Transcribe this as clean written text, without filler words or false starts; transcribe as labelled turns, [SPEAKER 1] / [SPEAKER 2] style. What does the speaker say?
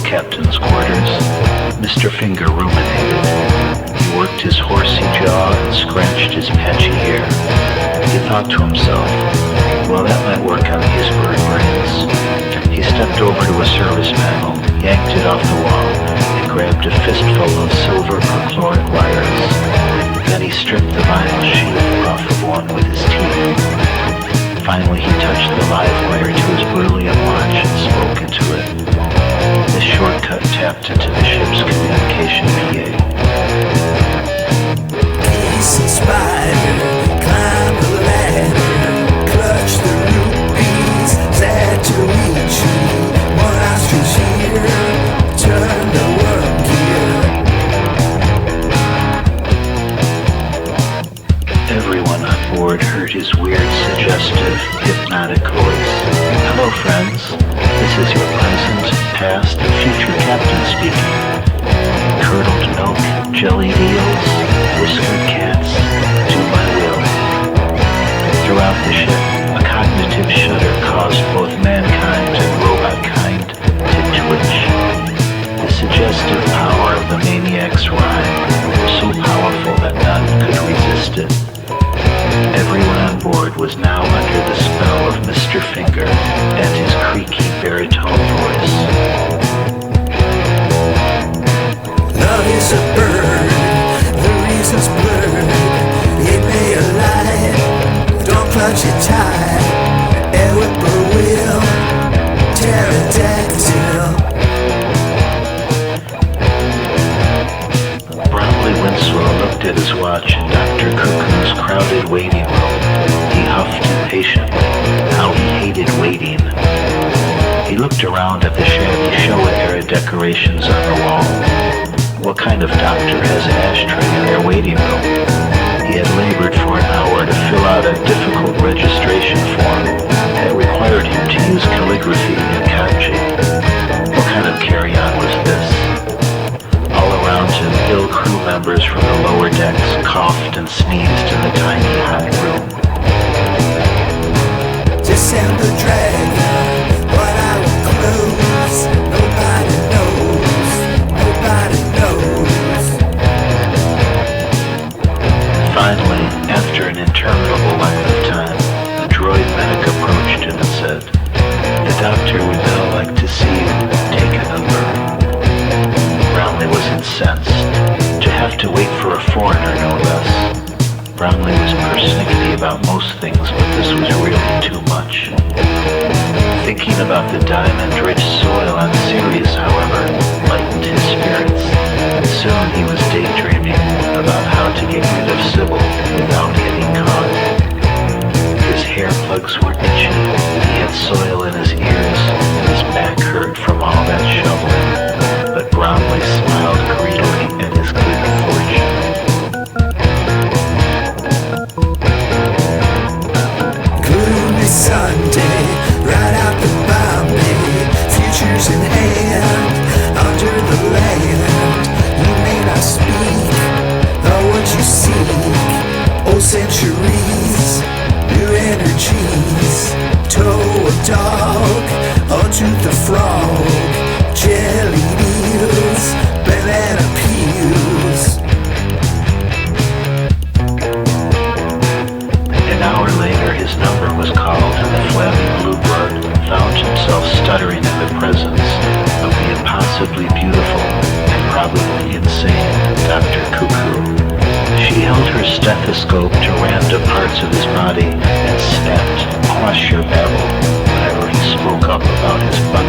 [SPEAKER 1] captain's quarters. Mr. Finger ruminated. He worked his horsey jaw and scratched his patchy hair. He thought to himself, well, that might work on his bird brains. He stepped over to a service panel, yanked it off the wall, and grabbed a fistful of silver perchlorate wires. Then he stripped the vinyl sheath off of one with his teeth. Finally, he touched the live wire to his brilliant watch and spoke into it. This shortcut tapped into the ship's communication PA.
[SPEAKER 2] Geese and spider, climb the ladder, clutch the rupees, Zatoichi, one ostrich here, turn the world gear.
[SPEAKER 1] Everyone on board heard his weird, suggestive, hypnotic voice. Hello, friends. This is your present, past, and future captain speaking. Curdled milk, jellied eels, whiskered cats, do my will. Throughout the ship, a cognitive shudder caused both mankind and robot kind to twitch. The suggestive power of the maniac's rhyme was so powerful that none could resist it. Everyone on board was now under the spell of Mr. Finger and his creaky baritone voice.
[SPEAKER 2] Love is a bird, the reason's blurred. It may alight, don't clutch it tight. Air whippoorwill, pterodactyl.
[SPEAKER 1] Bromley Winslow looked at his watch in Dr. Cuckoo's crowded waiting room. He huffed impatiently. How he hated waiting. He looked around at the shabby Showa-era decorations on the wall. What kind of doctor has an ashtray in their waiting room? He had labored for an hour to fill out a difficult registration form that required him to use calligraphy and kanji. What kind of carry-on was this? All around him, ill crew members from the lower decks coughed and sneezed in the tiny hot room.
[SPEAKER 2] December dragon, what I will close. Nobody knows, nobody knows.
[SPEAKER 1] Finally, after an interminable length of time, a droid medic approached him and said, "The doctor would now like to see you. Take a number." Brownlee was incensed. To have to wait for a foreigner, no less. Brownlee was persnickety about most things, but this was really too much. Thinking about the diamond-rich soil on Sirius, however, lightened his spirits. Soon he was daydreaming about how to get rid of Sybil without getting caught. His hair plugs were itchy, he had soil in his ears, and his back hurt from all that shoveling. But Brownlee smiled greedily at his good fortune.
[SPEAKER 2] Gloomy Sunday, right out the Bombay, futures in hand, under the land. You may not speak of what you seek. Old centuries, new energies. Toe a dog, or tooth a frog. Jellied eels, banana peels.
[SPEAKER 1] An hour later, his number was called, and the flabby blue blood found himself stuttering in the presence of the impossibly beautiful and probably insane Dr. Cuckoo. She held her stethoscope to random parts of his body and snapped, "Quash your babble," whenever he spoke up about his body.